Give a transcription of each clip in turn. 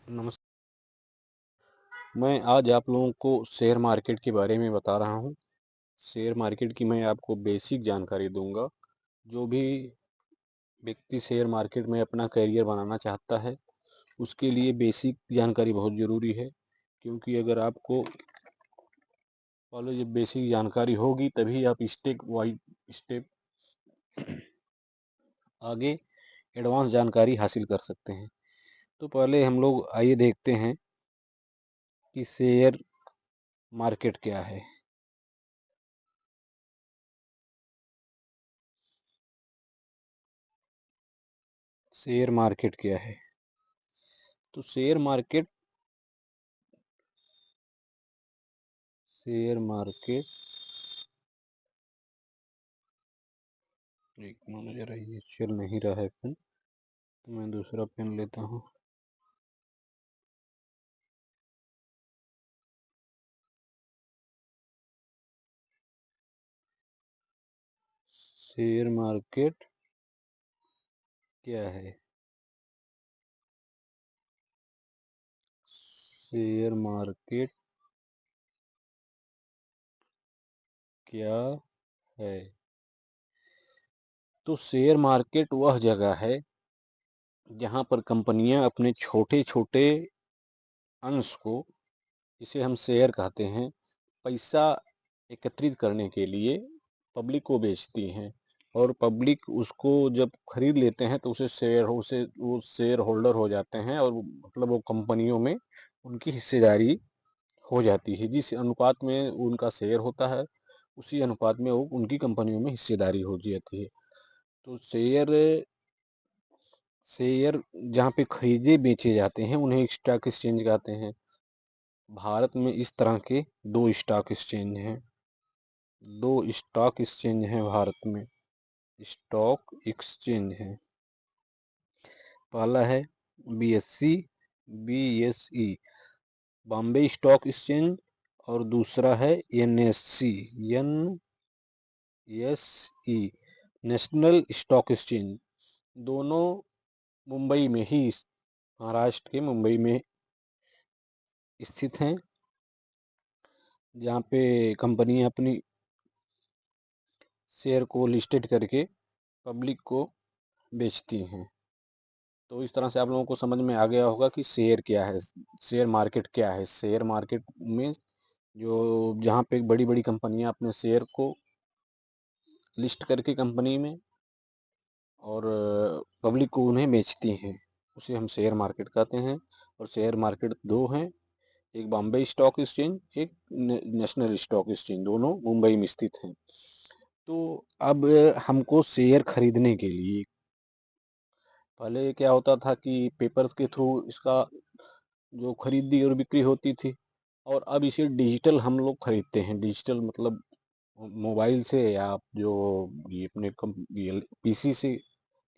नमस्कार। मैं आज आप लोगों को शेयर मार्केट के बारे में बता रहा हूँ। शेयर मार्केट की मैं आपको बेसिक जानकारी दूंगा। जो भी व्यक्ति शेयर मार्केट में अपना करियर बनाना चाहता है, उसके लिए बेसिक जानकारी बहुत ज़रूरी है, क्योंकि अगर आपको पहले जब बेसिक जानकारी होगी तभी आप स्टेप बाई स्टेप आगे एडवांस जानकारी हासिल कर सकते हैं। तो पहले हम लोग आइए देखते हैं कि शेयर मार्केट क्या है। शेयर मार्केट क्या है? तो शेयर मार्केट एक मिनट जरा, ये चल नहीं रहा है पेन, तो मैं दूसरा पेन लेता हूँ। शेयर मार्केट क्या है? शेयर मार्केट क्या है? तो शेयर मार्केट वह जगह है जहाँ पर कंपनियां अपने छोटे छोटे अंश को, जिसे हम शेयर कहते हैं, पैसा एकत्रित करने के लिए पब्लिक को बेचती हैं। और पब्लिक उसको जब खरीद लेते हैं तो उसे वो शेयर होल्डर हो जाते हैं, और मतलब वो कंपनियों में उनकी हिस्सेदारी हो जाती है। जिस अनुपात में उनका शेयर होता है, उसी अनुपात में वो उनकी कंपनियों में हिस्सेदारी हो जाती है। तो शेयर शेयर जहाँ पे खरीदे बेचे जाते हैं उन्हें स्टॉक एक्सचेंज कहते हैं। भारत में इस तरह के दो स्टॉक एक्सचेंज हैं। दो स्टॉक एक्सचेंज हैं भारत में। स्टॉक एक्सचेंज है, पहला है BSc BSE Bombay stock exchange, और दूसरा है NSC NSE national stock exchange. दोनों मुंबई में ही, महाराष्ट्र के मुंबई में स्थित हैं, जहाँ पे कंपनियां अपनी शेयर को लिस्टेड करके पब्लिक को बेचती हैं। तो इस तरह से आप लोगों को समझ में आ गया होगा कि शेयर क्या है, शेयर मार्केट क्या है। शेयर मार्केट में जो जहाँ पे बड़ी बड़ी कंपनियां अपने शेयर को लिस्ट करके कंपनी में और पब्लिक को उन्हें बेचती हैं, उसे हम शेयर मार्केट कहते हैं। और शेयर मार्केट दो हैं, एक बॉम्बे स्टॉक एक्सचेंज, एक नेशनल स्टॉक एक्सचेंज, दोनों मुंबई में स्थित हैं। तो अब हमको शेयर खरीदने के लिए, पहले क्या होता था कि पेपर्स के थ्रू इसका जो खरीदी और बिक्री होती थी, और अब इसे डिजिटल हम लोग खरीदते हैं। डिजिटल मतलब मोबाइल से, या आप जो ये अपने पीसी से,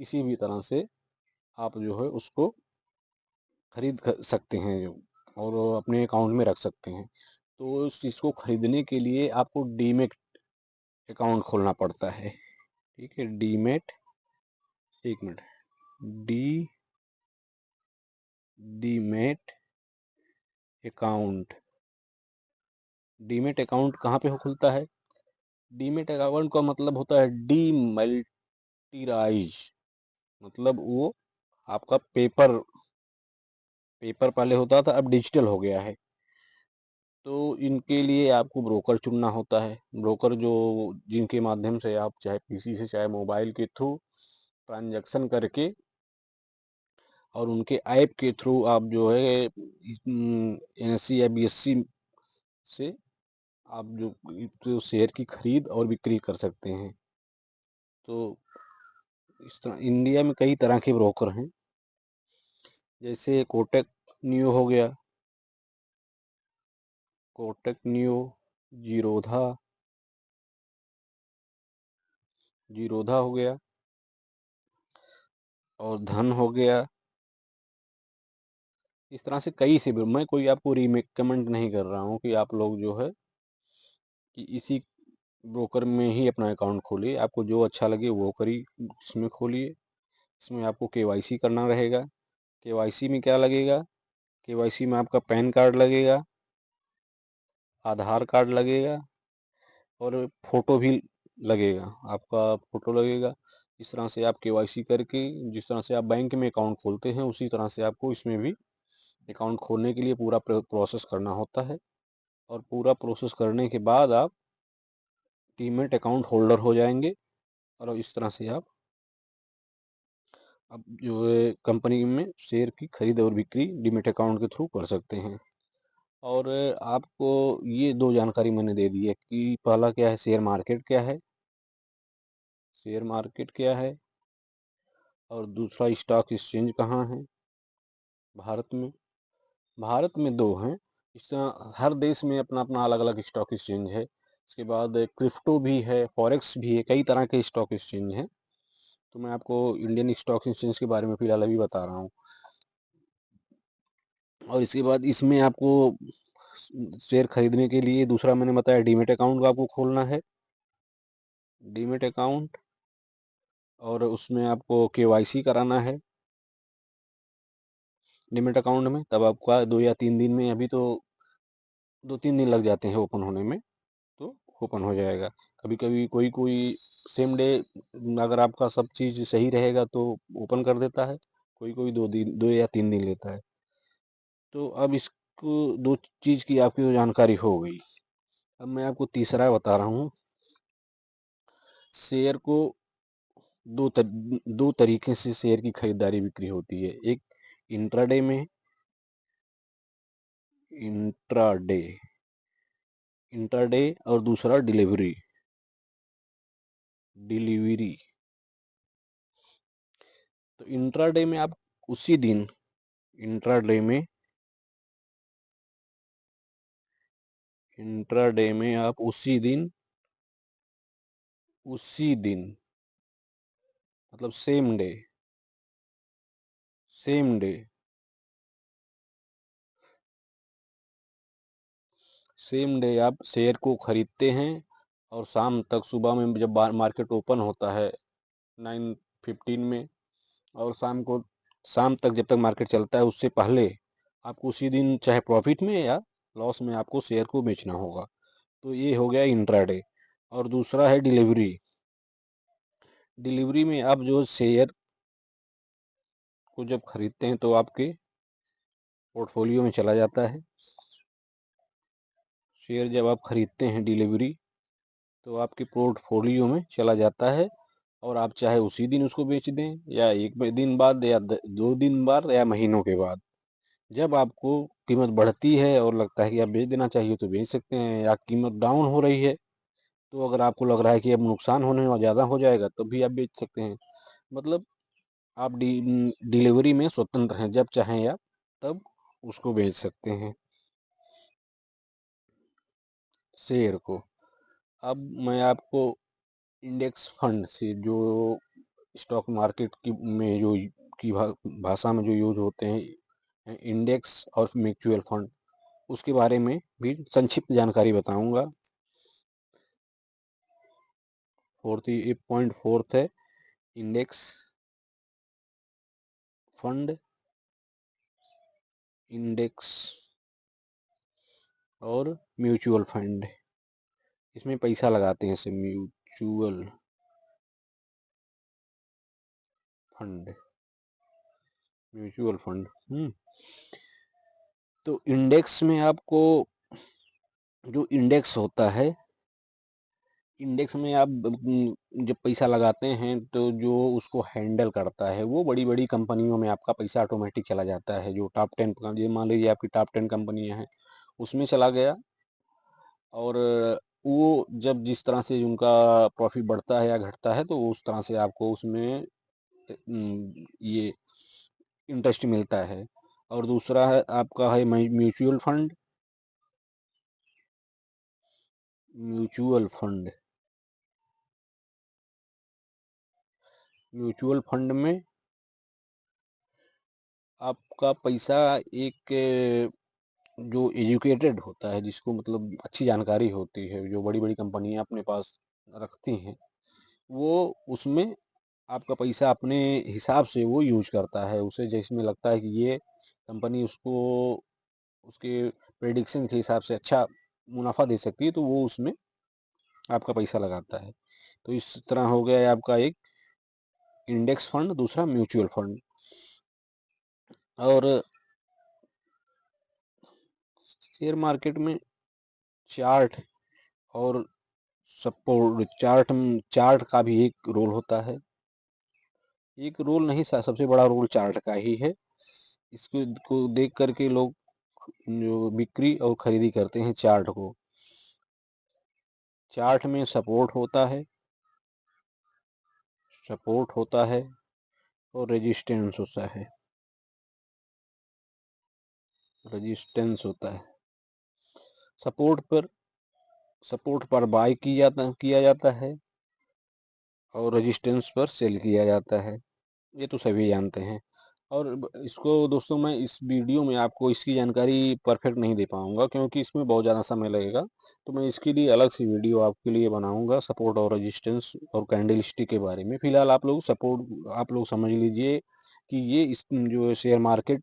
किसी भी तरह से आप जो है उसको खरीद सकते हैं और अपने अकाउंट में रख सकते हैं। तो उस चीज़ को खरीदने के लिए आपको डीमेट अकाउंट खोलना पड़ता है। ठीक है, डीमेट, एक minute, D demat account. Demat account कहाँ पे खुलता है? डीमेट अकाउंट का मतलब होता है डीमल्टीराइज, मतलब वो आपका पेपर पेपर पहले होता था, अब डिजिटल हो गया है। तो इनके लिए आपको ब्रोकर चुनना होता है। ब्रोकर जो, जिनके माध्यम से आप चाहे पीसी से चाहे मोबाइल के थ्रू ट्रांजैक्शन करके, और उनके ऐप के थ्रू आप जो है एनएससी या बीएससी से आप जो शेयर की खरीद और बिक्री कर सकते हैं। तो इस तरह इंडिया में कई तरह के ब्रोकर हैं, जैसे कोटक नियो हो गया, कोटक नियो, जीरोधा जीरोधा हो गया, और धन हो गया। इस तरह से कई से, मैं कोई आपको रिकमेंड नहीं कर रहा हूँ कि आप लोग जो है कि इसी ब्रोकर में ही अपना अकाउंट खोलिए। आपको जो अच्छा लगे वो करिए, इसमें खोलिए। इसमें आपको केवाईसी करना रहेगा। केवाईसी में क्या लगेगा केवाईसी में आपका पैन कार्ड लगेगा, आधार कार्ड लगेगा और फ़ोटो भी लगेगा, आपका फ़ोटो लगेगा। इस तरह से आप केवाईसी करके जिस तरह से आप बैंक में अकाउंट खोलते हैं उसी तरह से आपको इसमें भी अकाउंट खोलने के लिए पूरा प्रोसेस करना होता है। और पूरा प्रोसेस करने के बाद आप डीमैट अकाउंट होल्डर हो जाएंगे और इस तरह से आप अब जो है कंपनी में शेयर की खरीद और बिक्री डीमैट अकाउंट के थ्रू कर सकते हैं। और आपको ये 2 जानकारी मैंने दे दी है कि पहला क्या है, शेयर मार्केट क्या है, शेयर मार्केट क्या है, और दूसरा स्टॉक एक्सचेंज कहाँ है भारत में। भारत में 2 हैं। इस तरह हर देश में अपना-अपना अलग-अलग स्टॉक एक्सचेंज है। इसके बाद क्रिप्टो भी है, फॉरेक्स भी है, कई तरह के स्टॉक एक्सचेंज हैं। तो मैं आपको इंडियन स्टॉक एक्सचेंज के बारे में फ़िलहाल अभी बता रहा हूँ। और इसके बाद इसमें आपको शेयर खरीदने के लिए दूसरा मैंने बताया डीमैट अकाउंट आपको खोलना है, डीमैट अकाउंट, और उसमें आपको केवाईसी कराना है डीमैट अकाउंट में। तब आपका 2 या 3 दिन में, अभी तो 2-3 दिन लग जाते हैं ओपन होने में, तो ओपन हो जाएगा। कभी-कभी कोई-कोई सेम डे अगर आपका सब चीज़ सही रहेगा तो ओपन कर देता है, कोई-कोई 2 या 3 दिन लेता है। तो अब इसको 2 चीज़ की आपकी जानकारी हो गई। अब मैं आपको तीसरा बता रहा हूँ। शेयर को 2 तरीके से शेयर की खरीदारी बिक्री होती है। एक इंट्राडे में, इंट्राडे इंट्राडे और दूसरा डिलीवरी डिलीवरी। तो इंट्राडे में आप उसी दिन इंट्राडे में इंट्राडे में आप उसी दिन मतलब सेम डे आप शेयर को खरीदते हैं और शाम तक, सुबह में जब मार्केट ओपन होता है 9:15 में, और शाम तक जब तक मार्केट चलता है उससे पहले आपको उसी दिन चाहे प्रॉफिट में या लॉस में आपको शेयर को बेचना होगा। तो ये हो गया इंट्राडे। और दूसरा है डिलीवरी। डिलीवरी में आप जो शेयर को जब खरीदते हैं तो आपके पोर्टफोलियो में चला जाता है। शेयर जब आप खरीदते हैं डिलीवरी तो आपके पोर्टफोलियो में चला जाता है, और आप चाहे उसी दिन उसको बेच दें या 1 दिन बाद या 2 दिन बाद या महीनों के बाद। जब आपको कीमत बढ़ती है और लगता है कि आप बेच देना चाहिए तो बेच सकते हैं, या कीमत डाउन हो रही है तो अगर आपको लग रहा है कि अब नुकसान होने और ज़्यादा हो जाएगा तब भी आप बेच सकते हैं। मतलब आप डिलीवरी में स्वतंत्र हैं, जब चाहें आप तब उसको बेच सकते हैं शेयर को। अब मैं आपको इंडेक्स फंड से जो स्टॉक मार्केट में जो की भाषा में जो यूज होते हैं इंडेक्स और म्यूचुअल फंड, उसके बारे में भी संक्षिप्त जानकारी बताऊंगा। पॉइंट फोर्थ है इंडेक्स फंड, इंडेक्स और म्यूचुअल फंड। इसमें पैसा लगाते हैं इसे म्यूचुअल फंड, म्यूचुअल फंड। तो इंडेक्स में आपको जो इंडेक्स होता है, इंडेक्स में आप जब पैसा लगाते हैं तो जो उसको हैंडल करता है वो बड़ी-बड़ी कंपनियों में आपका पैसा ऑटोमेटिक चला जाता है। जो टॉप 10 ये मान लीजिए आपकी टॉप 10 कंपनियाँ हैं, उसमें चला गया। और वो जब जिस तरह से उनका प्रॉफिट बढ़ता है या घटता है तो उस तरह से आपको उसमें ये इंटरेस्ट मिलता है। और दूसरा है आपका है mutual fund. Mutual fund mutual fund में आपका पैसा एक जो एजुकेटेड होता है, जिसको मतलब अच्छी जानकारी होती है, जो बड़ी-बड़ी कंपनियाँ अपने पास रखती हैं, वो उसमें आपका पैसा अपने हिसाब से वो यूज़ करता है। उसे जिसमें लगता है कि ये कंपनी उसको उसके प्रेडिक्शन के हिसाब से अच्छा मुनाफा दे सकती है, तो वो उसमें आपका पैसा लगाता है। तो इस तरह हो गया है आपका एक इंडेक्स फंड, दूसरा म्यूचुअल फंड। और शेयर मार्केट में चार्ट और सपोर्ट चार्ट का भी एक रोल होता है। एक रोल नहीं, सबसे बड़ा रोल चार्ट का ही है। इसको को देख करके लोग जो बिक्री और खरीदी करते हैं चार्ट को। चार्ट में सपोर्ट होता है और रेजिस्टेंस होता है। सपोर्ट पर बाय किया जाता है और रेजिस्टेंस पर सेल किया जाता है। ये तो सभी जानते हैं। और इसको दोस्तों मैं इस वीडियो में आपको इसकी जानकारी परफेक्ट नहीं दे पाऊंगा, क्योंकि इसमें बहुत ज़्यादा समय लगेगा। तो मैं इसके लिए अलग से वीडियो आपके लिए बनाऊंगा, सपोर्ट और रेजिस्टेंस और कैंडल स्टिक के बारे में। फिलहाल आप लोग समझ लीजिए कि ये इस जो शेयर मार्केट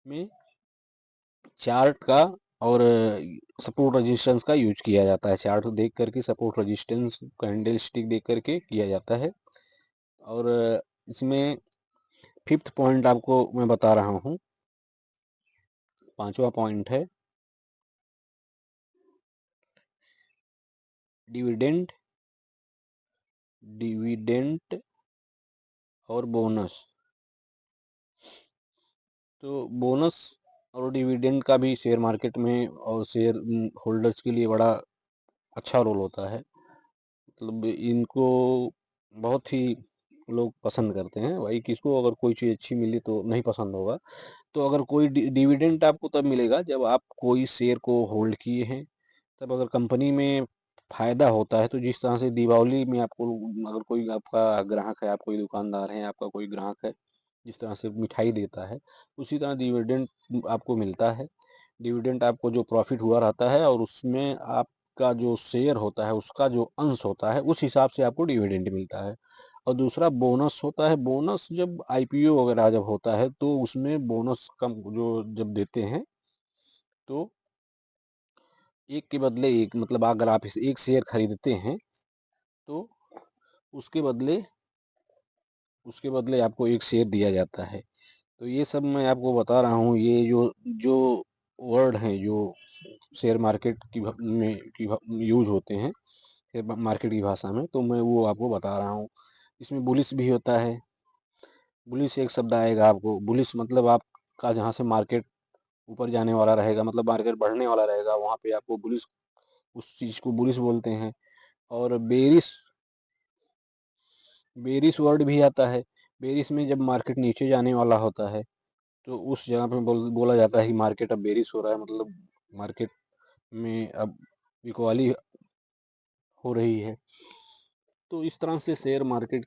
में चार्ट का और सपोर्ट रेजिस्टेंस का यूज किया जाता है। चार्ट देख करके सपोर्ट रेजिस्टेंस कैंडल स्टिक देख करके किया जाता है। और इसमें फिफ्थ पॉइंट आपको मैं बता रहा हूँ। पांचवा पॉइंट है डिविडेंड और बोनस। तो बोनस और डिविडेंड का भी शेयर मार्केट में और शेयर होल्डर्स के लिए बड़ा अच्छा रोल होता है। मतलब इनको बहुत ही लोग पसंद करते हैं। भाई किसको अगर कोई चीज़ अच्छी मिली तो नहीं पसंद होगा। तो अगर कोई डिविडेंड आपको तब मिलेगा जब आप कोई शेयर को होल्ड किए हैं, तब अगर कंपनी में फायदा होता है। तो जिस तरह से दीपावली में आपको अगर कोई आपका ग्राहक है, आप कोई दुकानदार है, आपका कोई ग्राहक है, जिस तरह से मिठाई देता है, उसी तरह डिविडेंड आपको मिलता है। डिविडेंड आपको जो प्रॉफिट हुआ रहता है और उसमें आपका जो शेयर होता है उसका जो अंश होता है उस हिसाब से आपको डिविडेंड मिलता है। और दूसरा बोनस होता है। बोनस जब आईपीओ वगैरह जब होता है तो उसमें बोनस कम जो जब देते हैं, तो एक के बदले एक, मतलब अगर आप एक शेयर खरीदते हैं तो उसके बदले आपको एक शेयर दिया जाता है। तो ये सब मैं आपको बता रहा हूँ। ये जो जो वर्ड हैं जो शेयर मार्केट में यूज होते हैं शेयर मार्केट की भाषा में, तो मैं वो आपको बता रहा हूँ। इसमें बुलिश भी होता है। बुलिश एक शब्द आएगा आपको। बुलिश मतलब आपका जहाँ से मार्केट ऊपर जाने वाला रहेगा, मतलब मार्केट बढ़ने वाला रहेगा, वहाँ पे आपको बुलिश, उस चीज़ को बुलिश बोलते हैं। और बेरिश वर्ड भी आता है। बेरिश में जब मार्केट नीचे जाने वाला होता है तो उस जगह पे बोला जाता है कि मार्केट अब बेरिश हो रहा है, मतलब मार्केट में अब बिकवाली हो रही है। तो इस तरह से शेयर मार्केट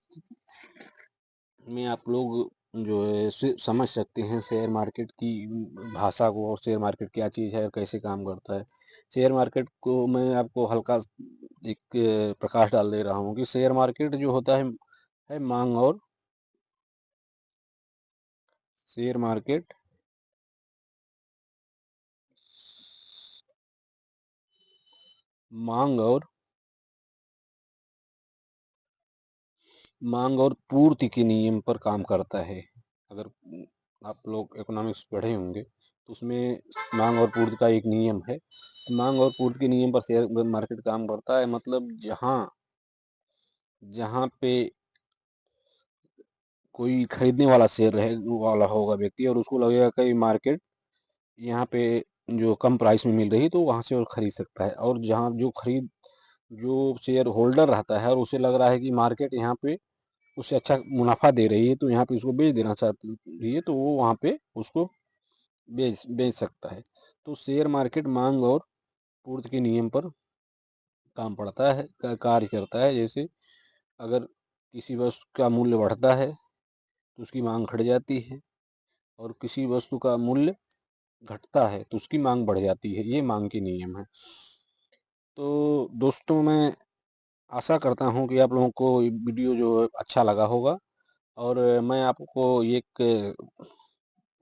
में आप लोग जो है समझ सकते हैं शेयर मार्केट की भाषा को, और शेयर मार्केट क्या चीज़ है और कैसे काम करता है। शेयर मार्केट को मैं आपको हल्का एक प्रकाश डाल दे रहा हूँ कि शेयर मार्केट जो होता है मांग और शेयर मार्केट मांग और पूर्ति के नियम पर काम करता है। अगर आप लोग इकोनॉमिक्स पढ़े होंगे तो उसमें मांग और पूर्ति का एक नियम है। मांग और पूर्ति के नियम पर शेयर मार्केट काम करता है। मतलब जहाँ पे कोई खरीदने वाला शेयर रहे वाला होगा व्यक्ति, और उसको लगेगा कि मार्केट यहाँ पे जो कम प्राइस में मिल रही, तो वहाँ से और खरीद सकता है। और जहाँ जो शेयर होल्डर रहता है और उसे लग रहा है कि मार्केट यहाँ पे उससे अच्छा मुनाफा दे रही है, तो यहाँ पे उसको बेच देना चाहती है, तो वो वहाँ पे उसको बेच सकता है। तो शेयर मार्केट मांग और पूर्ति के नियम पर काम पड़ता है, कार्य करता है। जैसे अगर किसी वस्तु का मूल्य बढ़ता है तो उसकी मांग घट जाती है, और किसी वस्तु का मूल्य घटता है तो उसकी मांग बढ़ जाती है। ये मांग के नियम है। तो दोस्तों मैं आशा करता हूँ कि आप लोगों को ये वीडियो जो अच्छा लगा होगा। और मैं आपको एक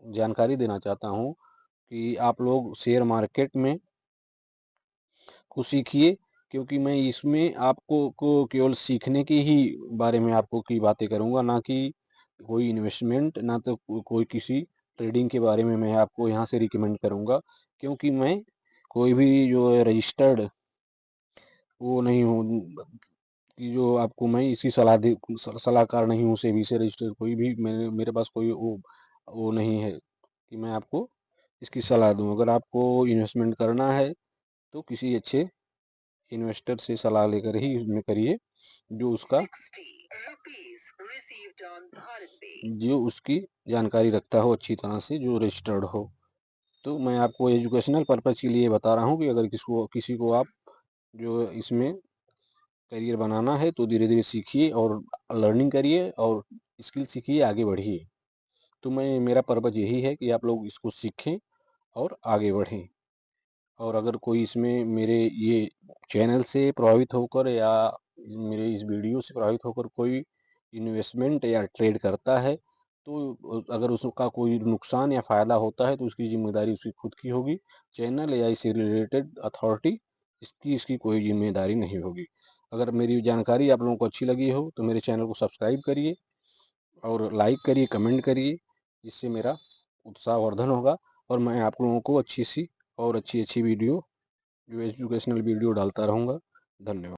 जानकारी देना चाहता हूँ कि आप लोग शेयर मार्केट में को सीखिए, क्योंकि मैं इसमें आपको को केवल सीखने की ही बारे में आपको की बातें करूँगा, ना कि कोई इन्वेस्टमेंट, ना तो कोई किसी ट्रेडिंग के बारे में मैं आपको यहाँ से रिकमेंड करूँगा, क्योंकि मैं कोई भी जो है रजिस्टर्ड वो नहीं हूँ कि जो आपको मैं इसकी सलाहकार नहीं हूँ, सेबी से रजिस्टर्ड कोई भी मेरे पास कोई वो नहीं है कि मैं आपको इसकी सलाह दूँ। अगर आपको इन्वेस्टमेंट करना है तो किसी अच्छे इन्वेस्टर से सलाह लेकर ही उसमें करिए, जो उसकी जानकारी रखता हो अच्छी तरह से, जो रजिस्टर्ड हो। तो मैं आपको एजुकेशनल पर्पज़ के लिए बता रहा हूँ कि अगर किसी को आप जो इसमें करियर बनाना है तो धीरे धीरे सीखिए और लर्निंग करिए और स्किल सीखिए, आगे बढ़िए। तो मेरा पर्पज़ यही है कि आप लोग इसको सीखें और आगे बढ़ें। और अगर कोई इसमें मेरे ये चैनल से प्रभावित होकर या मेरे इस वीडियो से प्रभावित होकर कोई इन्वेस्टमेंट या ट्रेड करता है, तो अगर उसका कोई नुकसान या फ़ायदा होता है तो उसकी ज़िम्मेदारी उसकी खुद की होगी। चैनल या इससे रिलेटेड अथॉरिटी इसकी कोई ज़िम्मेदारी नहीं होगी। अगर मेरी जानकारी आप लोगों को अच्छी लगी हो तो मेरे चैनल को सब्सक्राइब करिए और लाइक करिए, कमेंट करिए, जिससे मेरा उत्साहवर्धन होगा और मैं आप लोगों को अच्छी-सी और अच्छी-अच्छी वीडियो जो एजुकेशनल वीडियो डालता रहूँगा। धन्यवाद।